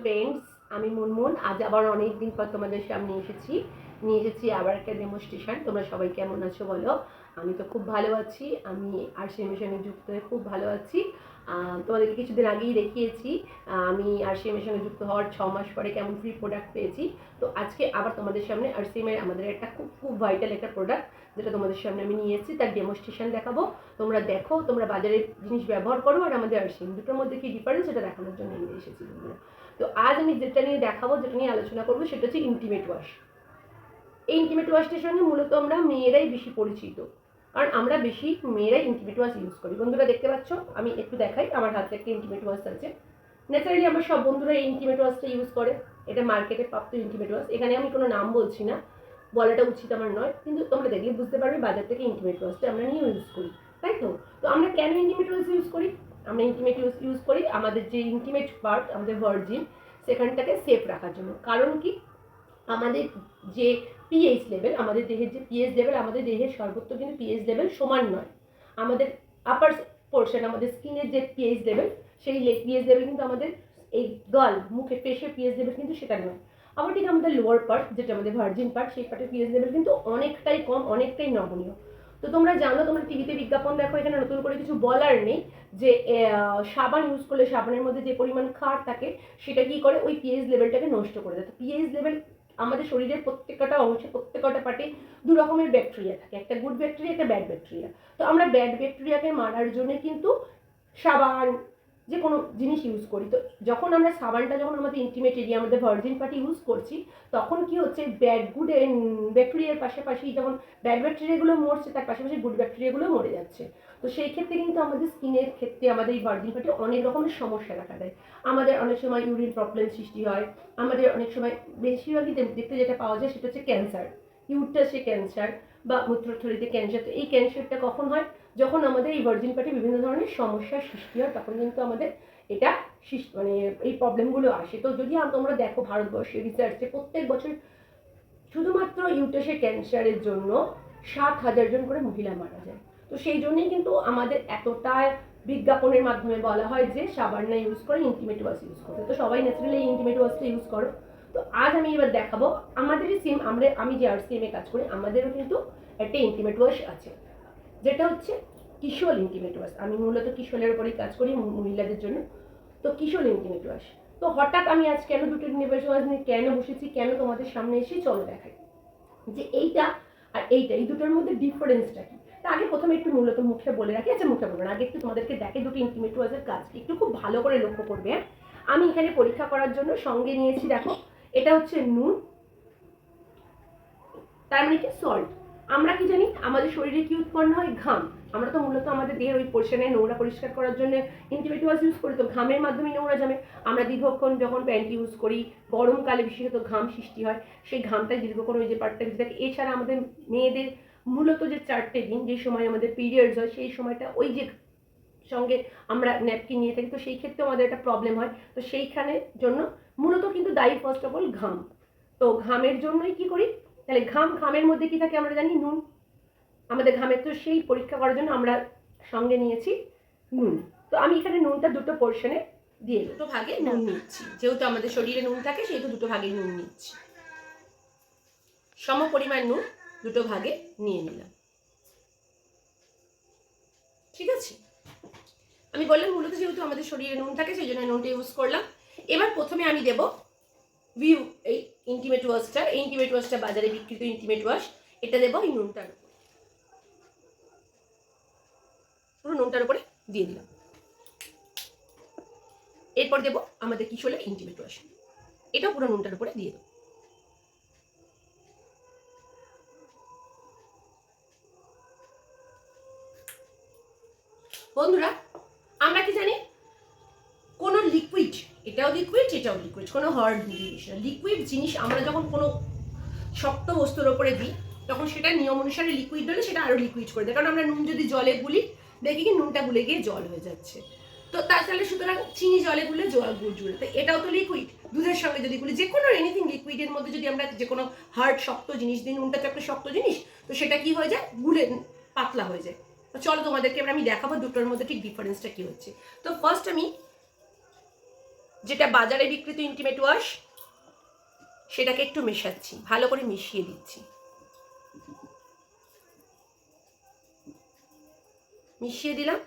Friends, আমি মুনমুন। আজ আবার অনেক দিন পর তোমাদের সামনে নিয়ে এসেছি আবার একটা ডেমনস্ট্রেশন। তোমরা সবাই কেমন আছো বলো? আমি তো খুব ভালো আছি। আমি আরসিএমের সঙ্গে যুক্ত হয়ে খুব ভালো আছি। তোমাদেরকে কিছুদিন আগেই দেখিয়েছি আমি আরসিএমের সঙ্গে যুক্ত হওয়ার 6 মাস পরে কেমন ফ্রি প্রোডাক্ট পেয়েছি। তো আজকে আবার তোমাদের সামনে আরসিএমের আমাদের একটা খুব খুব ভাইটাল একটা প্রোডাক্ট যেটা তোমাদের সামনে আমি নিয়ে এসেছি, তার ডেমনস্ট্রেশন দেখাবো। তোমরা দেখো, তোমরা বাজারের জিনিস ব্যবহার করো আর আমাদের আরসিএম দুটোর মধ্যে কি ডিফারেন্স সেটা দেখানোর জন্য নিয়ে এসেছি তোমরা। তো আজ আমি যেটা নিয়ে দেখাবো, যেটা নিয়ে আলোচনা করবো, সেটা হচ্ছে ইন্টিমেট ওয়াশ। এই ইন্টিমেট ওয়াশটার সঙ্গে মূলত আমরা মেয়েরাই বেশি পরিচিত, কারণ আমরা বেশি মেয়েরাই ইন্টিমেট ওয়াশ ইউজ করি। বন্ধুরা দেখতে পাচ্ছ, আমি একটু দেখাই, আমার হাতে একটা ইন্টিমেট ওয়াশ আছে। ন্যাচারালি আমার সব বন্ধুরা এই ইন্টিমেট ওয়াশটা ইউজ করে। এটা মার্কেটে প্রাপ্ত ইন্টিমেট ওয়াশ। এখানে আমি কোনো নাম বলছি না, বলাটা উচিত আমার নয়, কিন্তু তোমরা দেখলে বুঝতে পারবে বাজার থেকে ইন্টিমেট ওয়াশটা আমরা নিয়ে ইউজ করি, তাই তো? তো আমরা কেন ইন্টিমেট ওয়াশ ইউজ করি? আমরা ইন্টিমেট ইউজ করি আমাদের যে ইন্টিমেট পার্ট, আমাদের ভার্জিন, সেখানটাকে সেফ রাখার জন্য। কারণ কি, আমাদের যে পিএইচ লেভেল, আমাদের দেহের যে পিএইচ লেভেল, আমাদের দেহের সর্বত্র কিন্তু পিএইচ লেভেল সমান নয়। আমাদের আপার পোর্শন, আমাদের স্কিনের যে পিএইচ লেভেল, সেই পিএইচ লেভেল কিন্তু আমাদের এই গাল, মুখে, ফেসের পিএইচ লেভেল কিন্তু সেটা নয়। আবার ঠিক আমাদের লোয়ার পার্ট, যেটা আমাদের ভার্জিন পার্ট, সেই পার্টের পিএইচ লেভেল কিন্তু অনেকটাই কম, অনেকটাই নগণ্য। তো তোমরা জানো, তোমরা টিভিতে বিজ্ঞাপন দেখো, এখানে নতুন করে কিছু বলার নেই, যে সাবান ইউজ করলে সাবানের মধ্যে যে পরিমাণ ক্ষার থাকে সেটা কি করে, ওই পিএইচ লেভেলটাকে নষ্ট করে দেয়। তো পিএইচ লেভেল, আমাদের শরীরের প্রত্যেকটা অংশে, প্রত্যেকটা পার্টে দু রকমের ব্যাকটেরিয়া থাকে, একটা গুড ব্যাকটেরিয়া, একটা ব্যাড ব্যাকটেরিয়া। তো আমরা ব্যাড ব্যাকটেরিয়াকে মারার জন্য কিন্তু সাবান, যে কোনো জিনিস ইউজ করি। তো যখন আমরা সাবানটা যখন আমাদের ইন্টিমেট এরিয়া, আমাদের ভার্জিন পার্টি ইউজ করছি, তখন কি হচ্ছে, গুড ব্যাকটেরিয়ার পাশাপাশি যখন ব্যাড ব্যাকটেরিয়াগুলো মরছে, তার পাশাপাশি গুড ব্যাকটেরিয়াগুলো মরে যাচ্ছে। তো সেই ক্ষেত্রে কিন্তু আমাদের স্কিনের ক্ষেত্রে, আমাদের এই ভার্জিন পার্টি অনেক রকমের সমস্যা দেখা দেয়। আমাদের অনেক সময় ইউরিন প্রবলেম সৃষ্টি হয়, আমাদের অনেক সময় বেশিরভাগই দেখতে যেটা পাওয়া যায় সেটা হচ্ছে ক্যান্সার, ইউটারাসে ক্যান্সার বা মূত্রথলিতে ক্যান্সার। তো এই ক্যান্সারটা কখন হয়? যখন আমাদের এই ভার্জিন পার্টে বিভিন্ন ধরনের সমস্যার সৃষ্টি হয়, তখন কিন্তু আমাদের এটা মানে এই প্রবলেমগুলো আসে। তো যদি তোমরা দেখো, ভারতবর্ষে রিসার্চে প্রত্যেক বছর শুধুমাত্র ইউটারাসে ক্যান্সারের জন্য 7,000 জন করে মহিলা মারা যায়। তো সেই জন্যই কিন্তু আমাদের এতটা বিজ্ঞাপনের মাধ্যমে বলা হয় যে সাবান না ইউজ করে ইন্টিমেট ওয়াশ ইউজ করতে। তো সবাই ন্যাচারালি ইন্টিমেট ওয়াশটা ইউজ করো। তো আজ আমি এবার দেখাবো, আমাদের সেম, আমি যে আরসিএমে কাজ করি, আমাদেরও কিন্তু একটা ইন্টিমেট ওয়াশ আছে, যেটা হচ্ছে কিশোর ইন্টিমেট ওয়াশ। আমি মূলত কিশোরের উপরেই কাজ করি, মহিলাদের জন্য। তো কিশোর ইন্টিমেট ওয়াশ। তো হঠাৎ আমি আজ কেন দুটো ইন্টিমেট ওয়াশ নিয়ে কেন বসেছি, কেন তোমাদের সামনে এসে, চলো দেখাই যে এইটা আর এইটা, এই দুটোর মধ্যে ডিফারেন্সটা কি। তা আগে প্রথমে একটু মূলত মুখে বলে রাখি, আচ্ছা মুখে বলবো না, আগে একটু তোমাদেরকে দেখে দুটো ইন্টিমেট ওয়াশের কাজ একটু খুব ভালো করে লক্ষ্য করবে। আমি এখানে পরীক্ষা করার জন্য সঙ্গে নিয়েছি, দেখো, এটা হচ্ছে নুন, তার মানে কি সল্ট। আমরা কি জানি, আমাদের শরীরে কি উৎপন্ন হয়? ঘাম। আমরা তো মূলত আমাদের দেহের ওই পোর্শনে নোংরা পরিষ্কার করার জন্য ইন্টিমেট ওয়াশ ইউজ করি, তো ঘামের মাধ্যমে নোংরা জমে। আমরা দীর্ঘক্ষণ যখন প্যান্ট ইউজ করি, গরমকালে বিশেষত ঘাম সৃষ্টি হয়, সেই ঘামটা দীর্ঘক্ষণ ওই যে পার্টটা বেঁচে থাকে। এছাড়া আমাদের মেয়েদের মূলত যে 4টে দিন, যে সময় আমাদের পিরিয়ডস হয়, সেই সময়টা ওই যে সঙ্গে আমরা ন্যাপকিন নিয়ে থাকি, তো সেই ক্ষেত্রে আমাদের একটা প্রবলেম হয়। তো সেইখানে জন্য মূলত কিন্তু দায়ী ফার্স্ট অফ অল ঘাম। তো ঘামের জন্যই কি করি, তাহলে ঘামের মধ্যে কি থাকে আমরা জানি, নুন। আমাদের ঘামের, তো সেই পরীক্ষা করার জন্য আমরা সঙ্গে নিয়েছি নুন। তো আমি এখানে নুনটা দুটো পোর্শনে দিয়ে, দুটো ভাগে নুন নিচ্ছি, যেহেতু আমাদের শরীরে নুন থাকে সেহেতু দুটো ভাগে নুন নিচ্ছি। সম পরিমাণ নুন দুটো ভাগে নিয়ে নিলাম, ঠিক আছে? আমি বললাম মূলত যেহেতু আমাদের শরীরে নুন থাকে সেই জন্য নুনটা ইউজ করলাম। এবার প্রথমে আমি দেব ভিউ, এই ইন্টিমেট ওয়াশটা, এই ইন্টিমেট ওয়াশটা বাজারে বিক্রিত ইন্টিমেট ওয়াশ, এটা দেবো এই নুনটার উপরে, পুরো নুনটার উপরে দিয়ে দিলাম। এরপর দেবো আমাদের কিশোরের ইন্টিমেট ওয়াশ, এটাও পুরো নুনটার উপরে দিয়ে দেবো। বন্ধুরা, আমরা কি জানি, কোনো লিকুইড, এটাও লিকুইড, এটাও লিকুইড, কোনো হার্ড জিনিস না। লিকুইড জিনিস আমরা যখন কোনো শক্ত বস্তুর ওপরে দিই, তখন সেটা নিয়ম অনুসারে লিকুইড হলে সেটা আরও লিকুইড করে দেয়। কারণ আমরা নুন যদি জলে গুলি, দেখি কি নুনটা গুলে গিয়ে জল হয়ে যাচ্ছে। তো তাহলে সুতরাং চিনি জলে গুলে জল গুড় জুড়ে, তো এটাও তো লিকুইড। দুধের সঙ্গে যদি গুলি, যে কোনো এনিথিং লিকুইডের মধ্যে যদি আমরা যে কোনো হার্ড শক্ত জিনিস দিই, নুনটা তো একটা শক্ত জিনিস, তো সেটা কি হয়ে যায়, গুলে পাতলা হয়ে যায়। তো চলো তোমাদেরকে এবার আমি দেখাবো দুটোর মধ্যে ঠিক ডিফারেন্সটা কি হচ্ছে। তো ফার্স্ট আমি যেটা বাজারে বিক্রিত ইন্টিমেট ওয়াশ সেটাকে একটু মেশাচ্ছি, ভালো করে মিশিয়ে দিচ্ছি। মিশিয়ে দিলাম।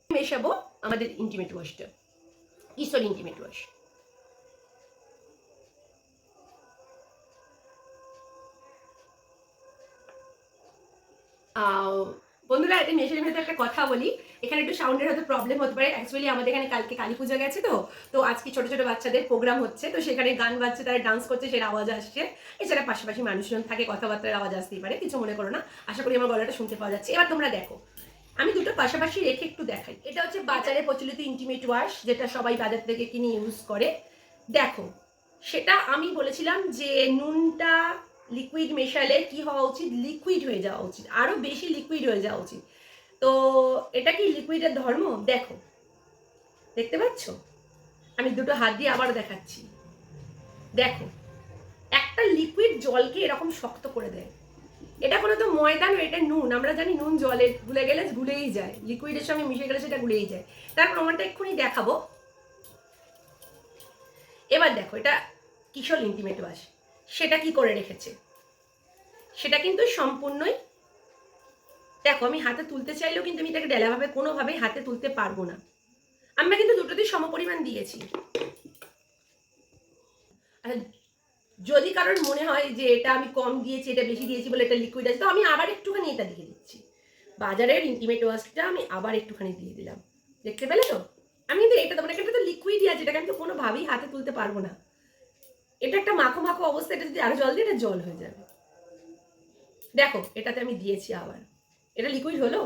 মেশাবো আমাদের ইন্টিমেট ওয়াশটা, ইসল ইন্টিমেট ওয়াশ। বন্ধুরা, এটা মেশিনের ভেতরে একটা কথা বলি, এখানে একটু সাউন্ডের হয়তো প্রবলেম হতে পারে। অ্যাকচুয়ালি আমাদের এখানে কালকে কালী পুজো গেছে, তো আজকে ছোট ছোট বাচ্চাদের প্রোগ্রাম হচ্ছে, তো সেখানে গান বাজছে, তারা ডান্স করছে, সেটা আওয়াজ আসছে। এছাড়া পাশাপাশি মানুষজন থাকে, কথাবার্তার আওয়াজ আসতেই পারে, কিছু মনে করো না। আশা করি আমার গলাটা শুনতে পাওয়া যাচ্ছে। এবার তোমরা দেখো, আমি দুটো পাশাপাশি রেখে একটু দেখাই। এটা হচ্ছে বাজারে প্রচলিত ইন্টিমেট ওয়াশ, যেটা সবাই বাজার থেকে কিনে ইউজ করে। দেখো, সেটা আমি বলেছিলাম যে নুনটা লিকুইড মেশালে কি হওয়া উচিত, লিকুইড হয়ে যাওয়া উচিত, আরো বেশি লিকুইড হয়ে যাওয়া উচিত। তো এটা কি লিকুইডের ধর্ম? দেখো, দেখতে পাচ্ছ? আমি দুটো হাত দিয়ে আবার দেখাচ্ছি। দেখো, একটা লিকুইড জলকে এরকম শক্ত করে দেয়। এটা কোনো তো ময়দা নয়, এটা নুন। আমরা জানি নুন জলে গুলে গেলে গুলেই যায়, লিকুইডের সঙ্গে মিশে গেলে সেটা গুলেই যায়। তার প্রমাণটা এক্ষুনি দেখাবো। এবার দেখো, এটা কিশোর ইন্টিমেট ওয়াশ, সেটা কি করে রেখেছে, সেটা কিন্তু সম্পূর্ণই, দেখো আমি হাতে তুলতে চাইলেও কিন্তু আমি এটাকে ডেলাভাবে কোনোভাবেই হাতে তুলতে পারবো না। আমরা কিন্তু দুটোতেই সমপরিমাণ দিয়েছি। যদি কারোর মনে হয় যে এটা আমি কম দিয়েছি, এটা বেশি দিয়েছি বলে এটা লিকুইড আছে, তো আমি আবার একটুখানি এটা দিয়ে দিচ্ছি। বাজারের ইন্টিমেট ওয়াশটা আমি আবার একটুখানি দিয়ে দিলাম। দেখতে পেলে তো? আমি কিন্তু এটা তোমার এখানে তো লিকুইডই আছে, এটাকে আমি তো কোনোভাবেই হাতে তুলতে পারবো না। এটা একটা মাখো মাখো অবস্থা, এটা যদি আরো জল দিয়ে এটা জল হয়ে যাবে। দেখো, এটাতে আমি দিয়েছি আবার, এটা লিকুইড হলো।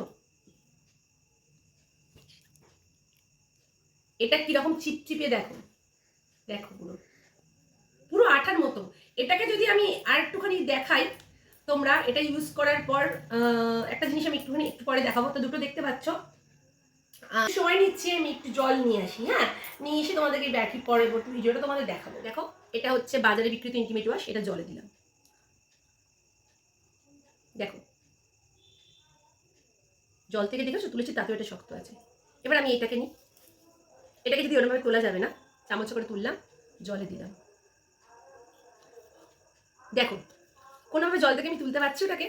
এটা কিরকম চিপচিপে, দেখো দেখো, পুরো পুরো আঠার মতো। এটাকে যদি আমি আর একটুখানি দেখাই, তোমরা এটা ইউজ করার পর একটা জিনিস আমি একটুখানি একটু পরে দেখাবো। তো দুটো দেখতে পাচ্ছ। সময় নিচ্ছি, আমি একটু জল নিয়ে আসি। হ্যাঁ, নিয়ে এসে তোমাদেরকে ব্যাকি পরবর্তী ভিডিওটা তোমাদের দেখাবো। দেখো, এটা হচ্ছে বাজারে বিক্রিত ইন্টিমেট ওয়াশ, এটা জলে দিলাম। দেখো, জল থেকে দেখেছো তুলেছি, তাতেও এটা শক্ত আছে। এবার আমি এটাকে নিই, এটাকে যদি ওরকমভাবে তোলা যাবে না, চামচ করে তুললাম, জলে দিলাম। দেখো, কোনোভাবে জল থেকে আমি তুলতে পারছি ওটাকে,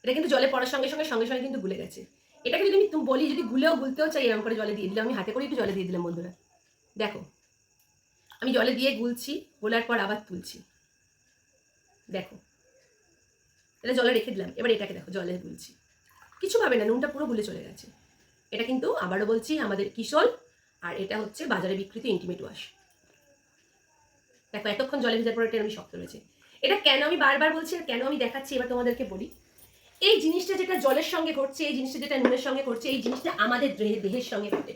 এটা কিন্তু জলে পড়ার সঙ্গে সঙ্গে সঙ্গে সঙ্গে কিন্তু গুলে গেছে। এটাকে যদি আমি বলি, যদি গুলতেও চাই, এরকম করে জলে দিয়ে দিলাম, আমি হাতে করে একটু জলে দিয়ে দিলাম। বন্ধুরা দেখো, আমি জলে দিয়ে গুলছি, গোলার পর আবার তুলছি। দেখো, এটা জলে রেখে দিলাম। এবার এটাকে দেখো, জলে গুলছি, কিছু ভাবে না, নুনটা পুরো গুলে চলে গেছে। এটা কিন্তু আবারও বলছি আমাদের কিশোর, আর এটা হচ্ছে বাজারে বিক্রিত ইন্টিমেট ওয়াশ। দেখো, এতক্ষণ জলে ভেজার পর এটা আমি শক্ত রয়েছে। এটা কেন আমি বারবার বলছি আর কেন আমি দেখাচ্ছি, এবার তোমাদেরকে বলি। এই জিনিসটা যেটা জলের সঙ্গে ঘটছে, এই জিনিসটা যেটা নুনের সঙ্গে ঘটছে, এই জিনিসটা আমাদের দেহের সঙ্গে ঘটে।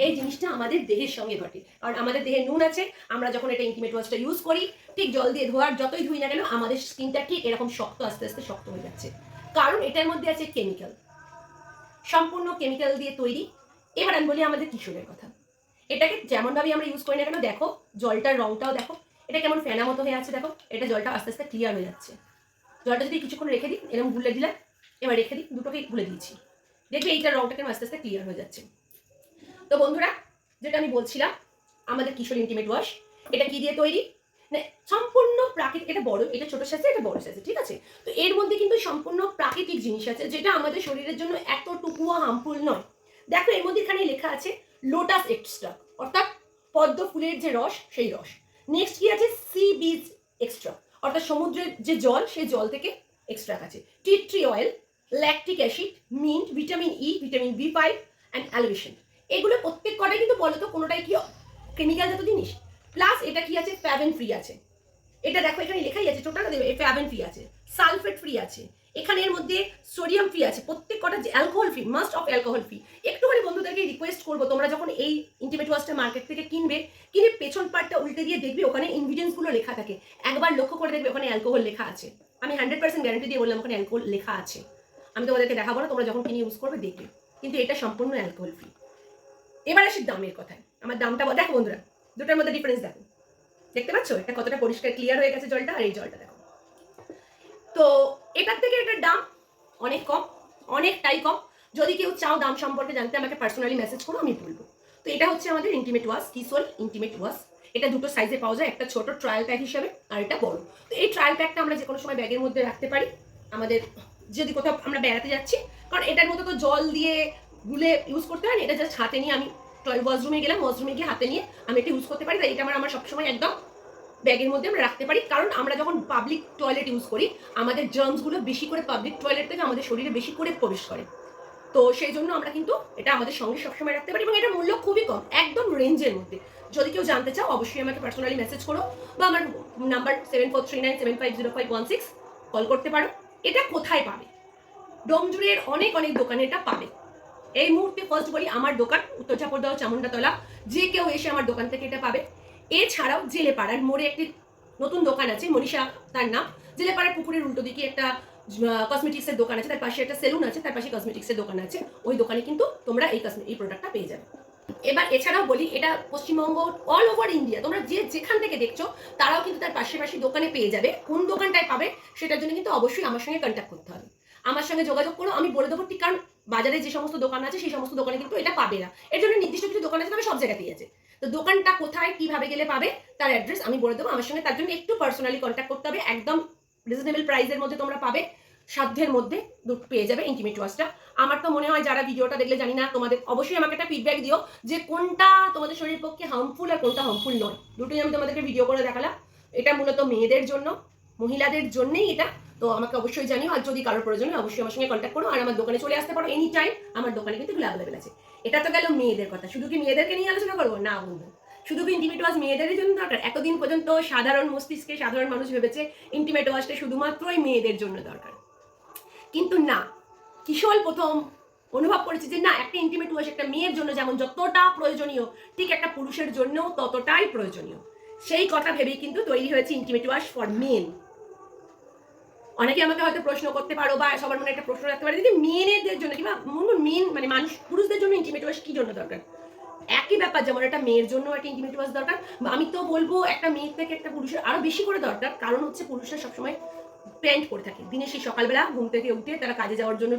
এই জিনিসটা আমাদের দেহের সঙ্গে ঘটে, কারণ আমাদের দেহে নুন আছে। আমরা যখন এটা ইন্টিমেট ওয়াশটা ইউজ করি, ঠিক জল দিয়ে ধোয়ার যতই ধুই না কেন, আমাদের স্কিনটা ঠিক এরকম শক্ত, আস্তে আস্তে শক্ত হয়ে যাচ্ছে, কারণ এটার মধ্যে আছে কেমিক্যাল, সম্পূর্ণ কেমিক্যাল দিয়ে তৈরি। এবার আমি বলি আমাদের কিশোরের কথা। এটাকে যেমনভাবে আমরা ইউজ করি না কেন, দেখো জলটার রংটাও দেখো, এটা কেমন ফেনা মতো হয়ে আছে। দেখো, এটা জলটা আস্তে আস্তে ক্লিয়ার হয়ে যাচ্ছে। জলটা যদি কিছুক্ষণ রেখে দিই, এরকম গুলে দিলাম, এবার রেখে দিই, দুটোকেই গুলে দিয়েছি, দেখবে এইটার রংটা কেমন আস্তে আস্তে ক্লিয়ার হয়ে যাচ্ছে। তো বন্ধুরা, যেটা আমি বলছিলাম, আমাদের কিশোর ইন্টিমেট ওয়াশ, এটা কি দিয়ে তৈরি? সম্পূর্ণ প্রাকৃতিক। এটা বড়, এটা ছোট সাইজে, এটা বড় সাইজে, ঠিক আছে? তো এর মধ্যে কিন্তু সম্পূর্ণ প্রাকৃতিক জিনিস আছে, যেটা আমাদের শরীরের জন্য এতটুকুও হার্মফুল নয়। দেখো, এর মধ্যে এখানে লেখা আছে লোটাস এক্সট্রা, অর্থাৎ পদ্ম ফুলের যে রস, সেই রস। নেক্সট কি আছে? সি বিচ এক্সট্রা, অর্থাৎ সমুদ্রের যে জল, সেই জল থেকে এক্সট্রা আছে। Tea tree oil, lactic acid, mint, vitamin E, vitamin B five and অ্যালবিশন। এগুলো প্রত্যেক কটাই কিন্তু বলো তো কোনোটাই কি কেমিক্যাল জাতীয় জিনিস? প্লাস এটা কি আছে? প্যাবেন ফ্রি আছে। এটা দেখো, এখানে লেখাই আছে, টোটালটা দেবে, প্যাবেন ফ্রি আছে, সালফেট ফ্রি আছে, এখানে এর মধ্যে সোডিয়াম ফ্রি আছে, প্রত্যেক কটা যে alcohol free, must of alcohol free. একটুখানি বন্ধুদেরকে রিকোয়েস্ট করবো, তোমরা যখন এই ইন্টিমেট ওয়াশটা মার্কেট থেকে কিনবে, কিনে পেছন পার্টটা উল্টে দিয়ে দেখবে ওখানে ইনগ্রিডিয়েন্টসগুলো লেখা থাকে, একবার লক্ষ্য করে দেখবে ওখানে অ্যালকোহল লেখা আছে। আমি 100% গ্যারান্টি দিয়ে বললাম ওখানে অ্যালকোহল লেখা আছে। আমি তোমাদেরকে দেখাবো না, তোমরা যখন কিনে ইউজ করবে দেখবে, কিন্তু এটা সম্পূর্ণ অ্যালকোহল ফ্রি। এবার আসি দামের কথায়। আমার দামটা দেখো বন্ধুরা, দুটোর মধ্যে ডিফারেন্স দেখো, দেখতে পাচ্ছ এটা কতটা পরিষ্কার ক্লিয়ার হয়ে গেছে জলটা, আর এই জলটা দেখো। তো তো এটার থেকে এটার দাম অনেক কম, অনেকটাই কম। যদি কেউ চাও দাম সম্পর্কে জানতে আমাকে পার্সোনালি মেসেজ করো, আমি বলবো। তো এটা হচ্ছে আমাদের ইন্টিমেট ওয়াশ, কিসোল ইন্টিমেট ওয়াশ। এটা দুটো সাইজে পাওয়া যায়, একটা ছোট ট্রায়াল প্যাক হিসেবে আর এটা বড়। তো এই ট্রায়াল প্যাকটা আমরা যে কোনো সময় ব্যাগের মধ্যে রাখতে পারি, আমাদের যদি কোথাও আমরা বেড়াতে যাচ্ছি, কারণ এটার মধ্যে তো জল দিয়ে গুলে ইউজ করতে হয় না, এটা জাস্ট হাতে নিয়ে আমি ওয়াশরুমে গেলাম, ওয়াশরুমে গিয়ে হাতে নিয়ে আমি এটা ইউজ করতে পারি। তাই এটা আমার সবসময় একদম ব্যাগের মধ্যে আমরা রাখতে পারি, কারণ আমরা যখন পাবলিক টয়লেট ইউজ করি আমাদের জার্মসগুলো বেশি করে পাবলিক টয়লেট থেকে আমাদের শরীরে বেশি করে প্রবেশ করে। তো সেই জন্য আমরা কিন্তু এটা আমাদের সঙ্গে সবসময় রাখতে পারি এবং এটার মূল্য খুবই কম, একদম রেঞ্জের মধ্যে। যদি কেউ জানতে চাও অবশ্যই আমাকে পার্সোনালি মেসেজ করো বা আমার নাম্বার 7439750516 কল করতে পারো। এটা কোথায় পাবে? ডোমজুড়ের অনেক অনেক দোকানে এটা পাবে। এই মুহূর্তে ফার্স্ট বলি আমার দোকান উত্তর ঝাপড়দহ চামুন্ডাতলা, যে কেউ এসে আমার দোকান থেকে এটা পাবে। এছাড়াও জেলেপাড়ার মোড়ে একটি নতুন দোকান আছে, মনীষা তার নাম। জেলেপাড়ার পুকুরের উল্টো দিকে একটা কসমেটিক্সের দোকান আছে, তার পাশে একটা সেলুন আছে, তার পাশে কসমেটিক্সের দোকান আছে। ওই দোকানে কিন্তু তোমরা এই প্রোডাক্টটা পেয়ে যাবে। এবার এছাড়াও বলি এটা পশ্চিমবঙ্গ অল ওভার ইন্ডিয়া তোমরা যে যেখান থেকে দেখছো তারাও কিন্তু তার পাশাপাশি দোকানে পেয়ে যাবে। কোন দোকানটায় পাবে সেটার জন্য কিন্তু অবশ্যই আমার সঙ্গে কন্ট্যাক্ট করতে হবে, আমার সঙ্গে যোগাযোগ করো, আমি বলে দেবো ঠিক। কারণ বাজারে যে সমস্ত দোকান আছে সেই সমস্ত দোকানে কিন্তু এটা পাবে না, এর জন্য নির্দিষ্ট কিছু দোকান আছে, তবে সব জায়গাতেই আছে। তো দোকানটা কোথায় কিভাবে গেলে পাবে তার অ্যাড্রেস আমি বলে দেবো, আমার সঙ্গে তার জন্য একটু পার্সোনালি কন্ট্যাক্ট করতে হবে। একদম রিজনেবল প্রাইসের মধ্যে তোমরা পাবে, সাধ্যের মধ্যে পেয়ে যাবে ইন্টিমেট ওয়াশটা। আমার তো মনে হয় যারা ভিডিওটা দেখলে, জানি না তোমাদের, অবশ্যই আমাকে একটা ফিডব্যাক দিও যে কোনটা তোমাদের শরীরের পক্ষে হার্মফুল আর কোনটা হার্মফুল নয়। দুটোই আমি তোমাদেরকে ভিডিও করে দেখালাম। এটা মূলত মেয়েদের জন্য, মহিলাদের জন্যই এটা। তো আমাকে অবশ্যই জানিও, আর যদি কারোর প্রয়োজন হয় অবশ্যই আমার সঙ্গে কন্ট্যাক্ট করো, আর আমার দোকানে চলে আসতে পারো এনি টাইম। আমার দোকানে কিন্তু এগুলো অ্যাভেলেবেল আছে। এটা তো গেল মেয়েদের কথা, শুধু কি মেয়েদেরকে নিয়ে আলোচনা করবো? না বন্ধু, শুধু কি ইন্টিমেট ওয়াশ মেয়েদের জন্য দরকার? এতদিন পর্যন্ত সাধারণ মস্তিষ্কে সাধারণ মানুষ ভেবেছে ইন্টিমেট ওয়াশটা শুধুমাত্রই মেয়েদের জন্য দরকার, কিন্তু না। কিশোর প্রথম অনুভব করেছে যে না, একটা ইন্টিমেট ওয়াশ একটা মেয়ের জন্য যেমন যতটা প্রয়োজনীয়, ঠিক একটা পুরুষের জন্যও ততটাই প্রয়োজনীয়। সেই কথা ভেবেই কিন্তু তৈরি হয়েছে ইন্টিমেট ওয়াশ ফর মেন। অনেকে আমাকে হয়তো প্রশ্ন করতে পারো বা সবার মনে একটা প্রশ্ন রাখতে পারে, দিদি মেয়েদের জন্য কিংবা মেন মানে মানুষ পুরুষদের জন্য ইন্টিমেট ওয়াশ কি জন্য দরকার? একই ব্যাপার, যেমন একটা মেয়ের জন্য একটা ইন্টিমেট ওয়াশ দরকার। আমি তো বলবো একটা মেয়ের থেকে একটা পুরুষের আরো বেশি করে দরকার, কারণ হচ্ছে পুরুষরা সবসময় প্যান্ট পরে থাকে। দিনে সেই সকালবেলা ঘুম থেকে উঠে তারা কাজে যাওয়ার জন্য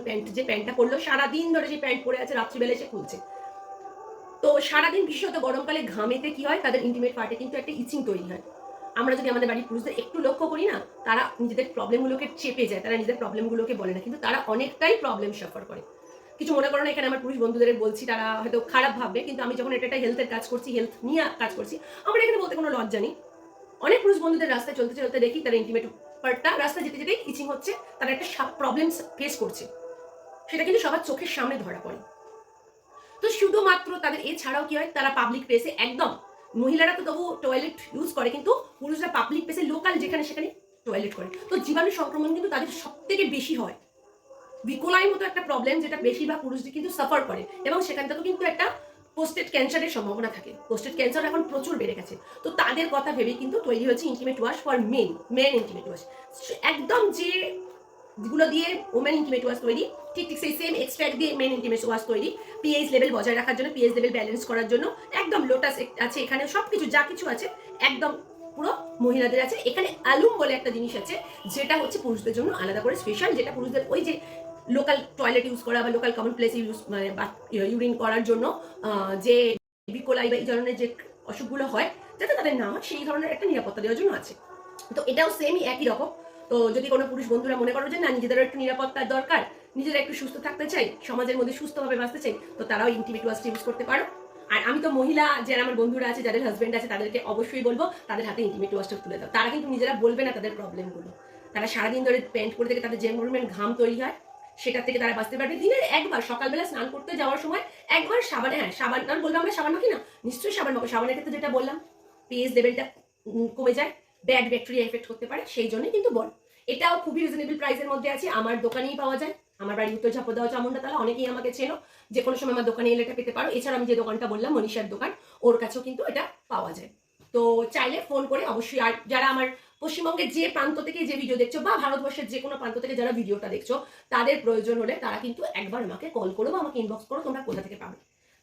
প্যান্টটা পরলো, সারাদিন ধরে সেই প্যান্ট পরে আছে, রাত্রিবেলা এসে খুলছে। তো সারাদিন বিশেষত গরমকালে ঘামেতে কি হয়, তাদের ইন্টিমেট পার্টে কিন্তু একটা ইচিং তৈরি হয়। আমরা যদি আমাদের বাড়ির পুরুষদের একটু লক্ষ্য করি না, তারা নিজেদের প্রবলেমগুলোকে চেপে যায়, তারা নিজেদের প্রবলেমগুলোকে বলে না, কিন্তু তারা অনেকটাই প্রবলেম সাফার করে। কিছু মনে করো না, এখানে আমার পুরুষ বন্ধুদের বলছি, তারা হয়তো খারাপ ভাববে, কিন্তু আমি যখন এটা হেলথের কাজ করছি, হেলথ নিয়ে কাজ করছি, আমার এখানে বলতে কোনো লজ্জা নেই। অনেক পুরুষ বন্ধুদের রাস্তায় চলতে চলতে দেখি তারা ইন্টিমেট পার্টটা রাস্তায় যেতে যেতেই ইচিং হচ্ছে, তারা একটা প্রবলেম ফেস করছে, সেটা কিন্তু সবার চোখের সামনে ধরা পড়ে। তো শুধুমাত্র তাদের, এছাড়াও কি হয়, তারা পাবলিক প্লেসে একদম, মহিলারা তো তবু টয়লেট ইউজ করে, কিন্তু পুরুষরা পাবলিক প্লেসে লোকাল যেখানে সেখানে টয়লেট করে। তো জীবাণু সংক্রমণ কিন্তু তাদের সব থেকে বেশি হয়। ভিকোলাই মতো একটা প্রবলেম যেটা বেশিরভাগ পুরুষদের কিন্তু সাফার করে, এবং সেখান থেকেও কিন্তু একটা পোস্টেড ক্যান্সারের সম্ভাবনা থাকে। পোস্টেড ক্যান্সার এখন প্রচুর বেড়ে গেছে। তো তাদের কথা ভেবেই কিন্তু তৈরি হয়েছে intimate wash for men intimate wash. একদম যেগুলো দিয়ে ওমেন ইন্টিমেট ওয়াশ তৈরি, ঠিক সেই সেম এক্সট্রাক্ট দিয়ে মেন ইন্টিমেট ওয়াশ তৈরি। পিএইচ লেভেল বজায় রাখার জন্য, পিএইচ লেভেল ব্যালেন্স করার জন্য একদম লোটাস আছে এখানে, সবকিছু যা কিছু আছে একদম পুরো মহিলাদের আছে। এখানে অ্যালুম বলে একটা জিনিস আছে, যেটা হচ্ছে পুরুষদের জন্য আলাদা করে স্পেশাল, যেটা পুরুষদের ওই যে লোকাল টয়লেট ইউজ করা বা লোকাল কমন প্লেসে ইউজ মানে ইউরিন করার জন্য যে বিকোলাই বা এই ধরনের যে অসুখগুলো হয়, যাতে তাদের না হয়, সেই ধরনের একটা নিরাপত্তা দেওয়ার জন্য আছে। তো এটাও সেমই একই রকম। তো যদি কোনো পুরুষ বন্ধুরা মনে করো যে না, নিজেদেরও একটু নিরাপত্তার দরকার, নিজেরা একটু সুস্থ থাকতে চাই, সমাজের মধ্যে সুস্থভাবে বাঁচতে চাই, তো তারাও ইন্টিমেট ওয়াশটা ইউজ করতে পারো। আর আমি তো মহিলা যারা আমার বন্ধুরা আছে, যাদের হাজবেন্ড আছে, তাদেরকে অবশ্যই বলবো তাদের হাতে ইন্টিমেট ওয়াশটা তুলে দাও। তারা কিন্তু নিজেরা বলবে না তাদের প্রবলেমগুলো। তারা সারাদিন ধরে প্যান্ট পরে থেকে তাদের যে পরিমাণ ঘাম তৈরি হয়, সেটা থেকে তারা বাঁচতে পারবে। দিনের একবার সকালবেলা স্নান করতে যাওয়ার সময় একবার সাবান, হ্যাঁ সাবান, আমি বললাম আমরা সাবান মাখি না, নিশ্চয়ই সাবান মাখো। সাবানের ক্ষেত্রে যেটা বললাম, পিএইচ লেভেলটা কমে যায়, ব্যাড ব্যাকটেরিয়া এফেক্ট করতে পারে, সেই জন্যই কিন্তু বল। এটাও খুবই রিজনেবল প্রাইসের মধ্যে আছে, আমার দোকানেই পাওয়া যায়। আমার বাড়ি উত্তর ঝাপড়দহ চামুন্ডাতলা, অনেকেই আমাকে চেনো, যে কোনো সময় আমার দোকানে এলে এটা পেতে পারো। এছাড়া আমি যে দোকানটা বললাম মনীষার দোকান, ওর কাছেও কিন্তু এটা পাওয়া যায়। তো চাইলে ফোন করে অবশ্যই, আর যারা আমার পশ্চিমবঙ্গের যে প্রান্ত থেকে যে ভিডিও দেখছো বা ভারতবর্ষের যে কোনো প্রান্ত থেকে যারা ভিডিওটা দেখছো, তাদের প্রয়োজন হলে তারা কিন্তু একবার আমাকে কল করো বা আমাকে ইনবক্স করো, তোমরা কোথা থেকে পাবে।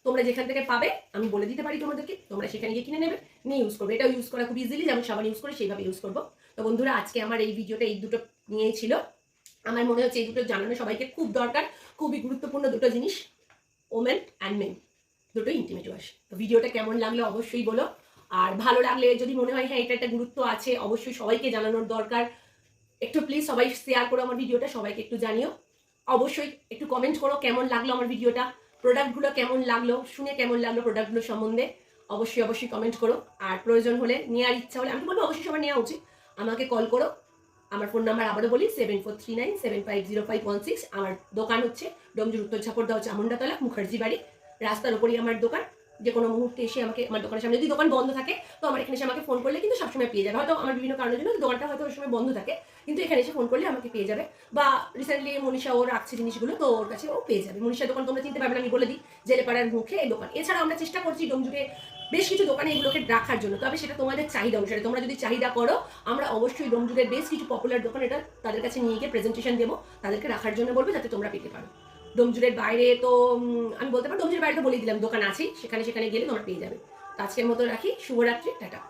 তোমরা যেখান থেকে পাবে আমি বলে দিতে পারি তোমাদেরকে, তোমরা সেখানে গিয়ে কিনে নেবে, নিয়ে ইউজ করবে। এটাও ইউজ করা খুব ইজিলি, যেমন সাবান ইউজ করে সেইভাবে ইউজ করবো। তো বন্ধুরা, আজকে আমার এই ভিডিওটা এই দুটো নিয়েছিল। আমার মনে হচ্ছে এই দুটো জানানো সবাইকে খুব দরকার, খুবই গুরুত্বপূর্ণ দুটো জিনিস, ওমেন অ্যান্ড মেন, দুটো ইন্টিমেট ওয়াশ। তো ভিডিওটা কেমন লাগলো অবশ্যই বলো, আর ভালো লাগলে যদি মনে হয় হ্যাঁ এটা একটা গুরুত্ব আছে, অবশ্যই সবাইকে জানানোর দরকার, একটু প্লিজ সবাই শেয়ার করো আমার ভিডিওটা, সবাইকে একটু জানিও। অবশ্যই একটু কমেন্ট করো কেমন লাগলো আমার ভিডিওটা, প্রোডাক্টগুলো কেমন লাগলো, শুনে কেমন লাগলো প্রোডাক্টগুলো সম্বন্ধে, অবশ্যই কমেন্ট করো। আর প্রয়োজন হলে নেওয়ার ইচ্ছা হলে, আমি বলবো অবশ্যই সবার নেওয়া উচিত, আমাকে কল করো। আমার ফোন নাম্বার আবারও বলি 7439750516। আমার দোকান হচ্ছে ডোমজুর উত্তর ঝাপড়দাও চামুন্ডাতলা মুখার্জি বাড়ি, রাস্তার ওপরই আমার দোকান। যে কোনো মুহূর্তে এসে আমাকে আমার দোকানের সামনে, যদি দোকান বন্ধ থাকে তো আমার এখানে এসে আমাকে ফোন করলে কিন্তু সবসময় পেয়ে যাবে। হয়তো আমার বিভিন্ন কারণের জন্য দোকানটা হয়তো ওই সময় বন্ধ থাকে, কিন্তু এখানে এসে ফোন করলে আমাকে পেয়ে যাবে। বা রিসেন্টলি মনীষা ও রাখছে জিনিসগুলো, তো ওর কাছে ও পেয়ে যাবে। মনীষার দোকান তোমরা চিনতে পারবে না, আমি বলে দিই, জেলেপাড়ার মুখে এই দোকান। এছাড়া আমরা চেষ্টা করছি ডোমজুড়ে বেশ কিছু দোকানে এগুলোকে রাখার জন্য, তবে সেটা তোমাদের চাহিদা অনুসারে। তোমরা যদি চাহিদা করো, আমরা অবশ্যই ডোমজুড়ের বেশ কিছু পপুলার দোকান এটা তাদের কাছে নিয়ে গিয়ে প্রেজেন্টেশন দেবো, তাদেরকে রাখার জন্য বলবো যাতে তোমরা পেতে পারো। ডোমজুড়ের বাইরে তো আমি বলতে পারো, ডোমজুড়ের বাইরে তো বলেই দিলাম দোকান আছে, সেখানে গেলে তোমরা পেয়ে যাবে। তো আজকের মতো রাখি, শুভরাত্রি, টাটা।